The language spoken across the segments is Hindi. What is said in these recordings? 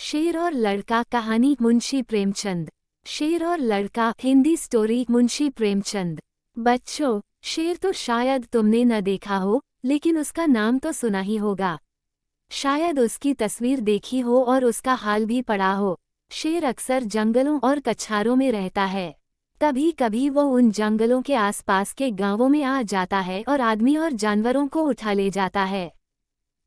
शेर और लड़का कहानी मुंशी प्रेमचंद। शेर और लड़का हिंदी स्टोरी मुंशी प्रेमचंद। बच्चों, शेर तो शायद तुमने न देखा हो, लेकिन उसका नाम तो सुना ही होगा। शायद उसकी तस्वीर देखी हो और उसका हाल भी पढ़ा हो। शेर अक्सर जंगलों और कछारों में रहता है। कभी कभी वो उन जंगलों के आसपास के गांवों में आ जाता है और आदमी और जानवरों को उठा ले जाता है।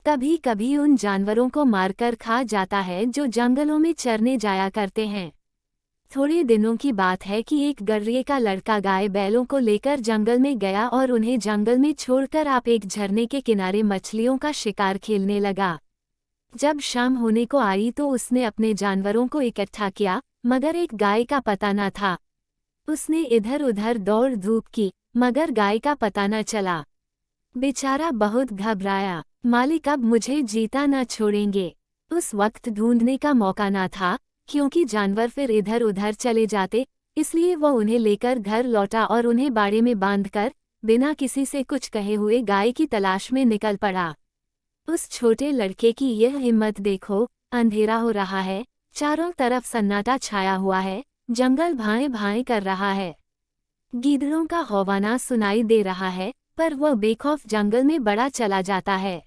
कभी कभी उन जानवरों को मारकर खा जाता है जो जंगलों में चरने जाया करते हैं। थोड़े दिनों की बात है कि एक गर्रे का लड़का गाय बैलों को लेकर जंगल में गया और उन्हें जंगल में छोड़कर आप एक झरने के किनारे मछलियों का शिकार खेलने लगा। जब शाम होने को आई तो उसने अपने जानवरों को इकट्ठा किया, मगर एक गाय का पता न था। उसने इधर उधर दौड़ धूप की, मगर गाय का पता न चला। बेचारा बहुत घबराया। मालिक अब मुझे जीता न छोड़ेंगे। उस वक्त ढूंढने का मौका न था, क्योंकि जानवर फिर इधर उधर चले जाते, इसलिए वो उन्हें लेकर घर लौटा और उन्हें बाड़े में बांधकर बिना किसी से कुछ कहे हुए गाय की तलाश में निकल पड़ा। उस छोटे लड़के की यह हिम्मत देखो। अंधेरा हो रहा है, चारों तरफ सन्नाटा छाया हुआ है, जंगल भाएं भाएं कर रहा है, गीदड़ों का हौवाना सुनाई दे रहा है, पर वह बेखौफ जंगल में बड़ा चला जाता है।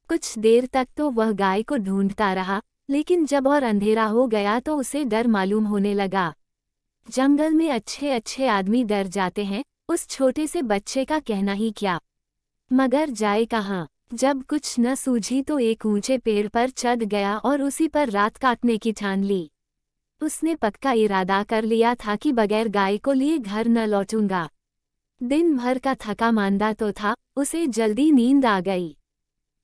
कुछ देर तक तो वह गाय को ढूंढता रहा, लेकिन जब और अंधेरा हो गया तो उसे डर मालूम होने लगा। जंगल में अच्छे अच्छे आदमी डर जाते हैं, उस छोटे से बच्चे का कहना ही क्या। मगर जाए कहाँ। जब कुछ न सूझी तो एक ऊंचे पेड़ पर चढ़ गया और उसी पर रात काटने की ठान ली। उसने पक्का इरादा कर लिया था कि बगैर गाय को लिए घर न लौटूंगा। दिन भर का थका मांदा तो था, उसे जल्दी नींद आ गई।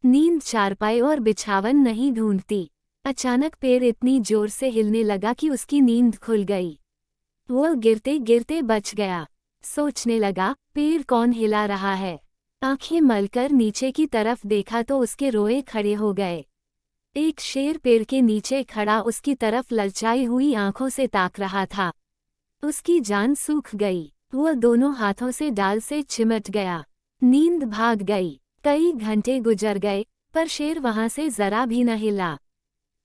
नींद चारपाई और बिछावन नहीं ढूंढती। अचानक पेड़ इतनी जोर से हिलने लगा कि उसकी नींद खुल गई। वह गिरते गिरते बच गया। सोचने लगा, पेड़ कौन हिला रहा है। आंखें मलकर नीचे की तरफ देखा तो उसके रोए खड़े हो गए। एक शेर पेड़ के नीचे खड़ा उसकी तरफ ललचाई हुई आंखों से ताक रहा था। उसकी जान सूख गई। वह दोनों हाथों से डाल से चिमट गया। नींद भाग गई। कई घंटे गुजर गए, पर शेर वहां से जरा भी न हिला।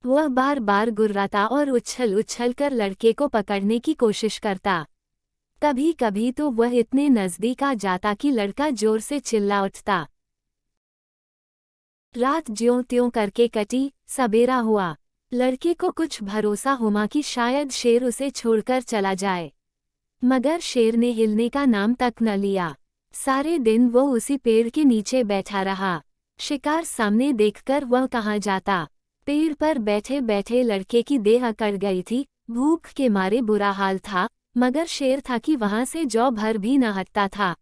वह बार बार गुर्राता और उछल उछल कर लड़के को पकड़ने की कोशिश करता। कभी कभी तो वह इतने नजदीक आ जाता कि लड़का जोर से चिल्ला उठता। रात ज्यों त्यों करके कटी। सबेरा हुआ। लड़के को कुछ भरोसा हुआ कि शायद शेर उसे छोड़कर चला जाए, मगर शेर ने हिलने का नाम तक न लिया। सारे दिन वो उसी पेड़ के नीचे बैठा रहा। शिकार सामने देखकर वह कहाँ जाता। पेड़ पर बैठे बैठे लड़के की देह अकड़ गई थी। भूख के मारे बुरा हाल था, मगर शेर था कि वहां से जौ भर भी न हटता था।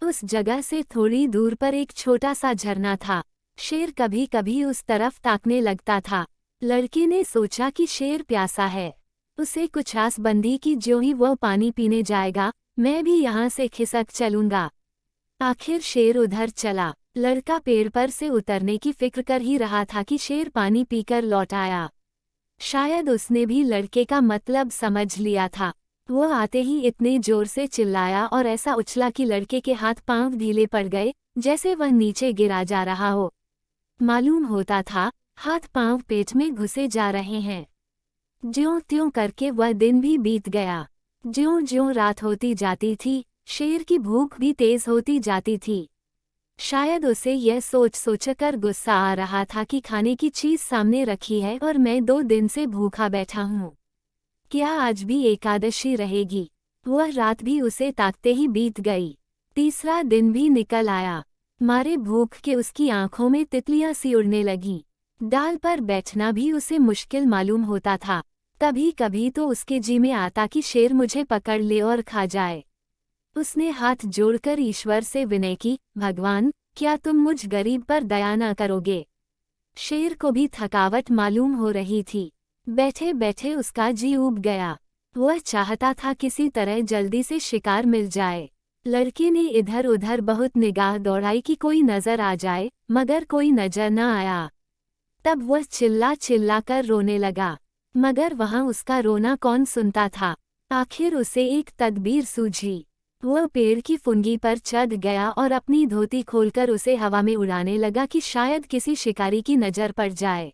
उस जगह से थोड़ी दूर पर एक छोटा सा झरना था। शेर कभी कभी उस तरफ ताकने लगता था। लड़के ने सोचा कि शेर प्यासा है। उसे कुछ आस बंधी कि जो ही वह पानी पीने जाएगा, मैं भी यहाँ से खिसक चलूंगा। आखिर शेर उधर चला। लड़का पेड़ पर से उतरने की फिक्र कर ही रहा था कि शेर पानी पीकर लौट आया। शायद उसने भी लड़के का मतलब समझ लिया था। वह आते ही इतने जोर से चिल्लाया और ऐसा उछला कि लड़के के हाथ पांव ढीले पड़ गए, जैसे वह नीचे गिरा जा रहा हो। मालूम होता था, हाथ पांव पेट में घुसे जा रहे हैं। ज्यों त्यों करके वह दिन भी बीत गया। ज्यों ज्यों रात होती जाती थी, शेर की भूख भी तेज होती जाती थी। शायद उसे यह सोच सोचकर गुस्सा आ रहा था कि खाने की चीज सामने रखी है और मैं 2 दिन से भूखा बैठा हूँ। क्या आज भी एकादशी रहेगी। वह रात भी उसे ताकते ही बीत गई। तीसरा दिन भी निकल आया। मारे भूख के उसकी आंखों में तितलियां सी उड़ने लगीं। डाल पर बैठना भी उसे मुश्किल मालूम होता था। कभी कभी तो उसके जी में आता कि शेर मुझे पकड़ ले और खा जाए। उसने हाथ जोड़कर ईश्वर से विनय की, भगवान, क्या तुम मुझ गरीब पर दया न करोगे। शेर को भी थकावट मालूम हो रही थी। बैठे बैठे उसका जी ऊब गया। वह चाहता था किसी तरह जल्दी से शिकार मिल जाए। लड़के ने इधर उधर बहुत निगाह दौड़ाई कि कोई नजर आ जाए, मगर कोई नजर न आया। तब वह चिल्ला चिल्ला कर रोने लगा, मगर वहां उसका रोना कौन सुनता था। आखिर उसे एक तदबीर सूझी। वह पेड़ की फुनगी पर चढ़ गया और अपनी धोती खोलकर उसे हवा में उड़ाने लगा कि शायद किसी शिकारी की नजर पड़ जाए।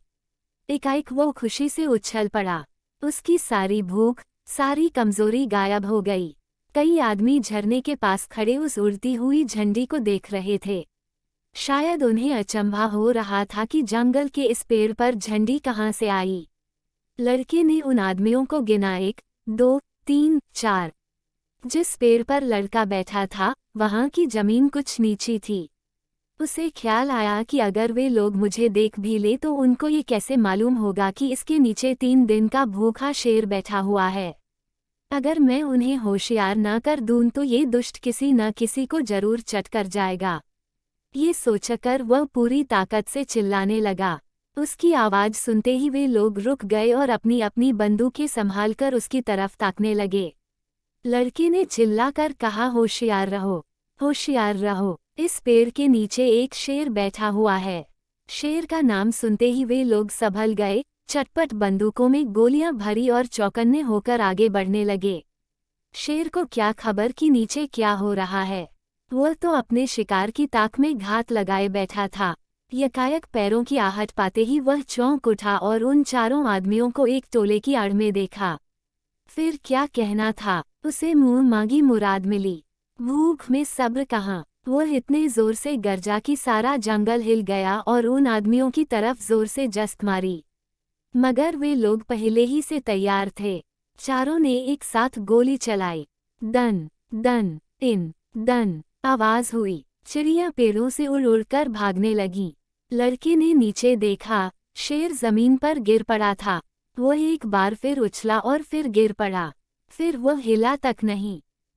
एकाएक वो खुशी से उछल पड़ा। उसकी सारी भूख, सारी कमजोरी गायब हो गई। कई आदमी झरने के पास खड़े उस उड़ती हुई झंडी को देख रहे थे। शायद उन्हें अचंभा हो रहा था कि जंगल के इस पेड़ पर झंडी कहाँ से आई। लड़के ने उन आदमियों को गिना, 1, 2, 3, 4। जिस पेड़ पर लड़का बैठा था वहां की जमीन कुछ नीची थी। उसे ख्याल आया कि अगर वे लोग मुझे देख भी ले तो उनको ये कैसे मालूम होगा कि इसके नीचे 3 दिन का भूखा शेर बैठा हुआ है। अगर मैं उन्हें होशियार न कर दूं तो ये दुष्ट किसी न किसी को जरूर चट कर जाएगा। ये सोचकर वह पूरी ताकत से चिल्लाने लगा। उसकी आवाज सुनते ही वे लोग रुक गए और अपनी अपनी बंदूकें संभालकर उसकी तरफ ताकने लगे। लड़के ने चिल्लाकर कहा, होशियार रहो, होशियार रहो, इस पेड़ के नीचे एक शेर बैठा हुआ है। शेर का नाम सुनते ही वे लोग संभल गए, चटपट बंदूकों में गोलियां भरी और चौकन्ने होकर आगे बढ़ने लगे। शेर को क्या खबर कि नीचे क्या हो रहा है। वह तो अपने शिकार की ताक में घात लगाए बैठा था। यकायक पैरों की आहट पाते ही वह चौंक उठा और उन चारों आदमियों को एक टोले की आड़ में देखा। फिर क्या कहना था, उसे मुंह मांगी मुराद मिली। भूख में सब्र कहाँ। वह इतने जोर से गरजा कि सारा जंगल हिल गया और उन आदमियों की तरफ जोर से जस्त मारी। मगर वे लोग पहले ही से तैयार थे। चारों ने एक साथ गोली चलाई। दन दन इन दन आवाज हुई। चिड़िया पेड़ों से उड़ उड़कर भागने लगी। लड़के ने नीचे देखा, शेर जमीन पर गिर पड़ा था। वह एक बार फिर उछला और फिर गिर पड़ा। फिर वह हिला तक नहीं।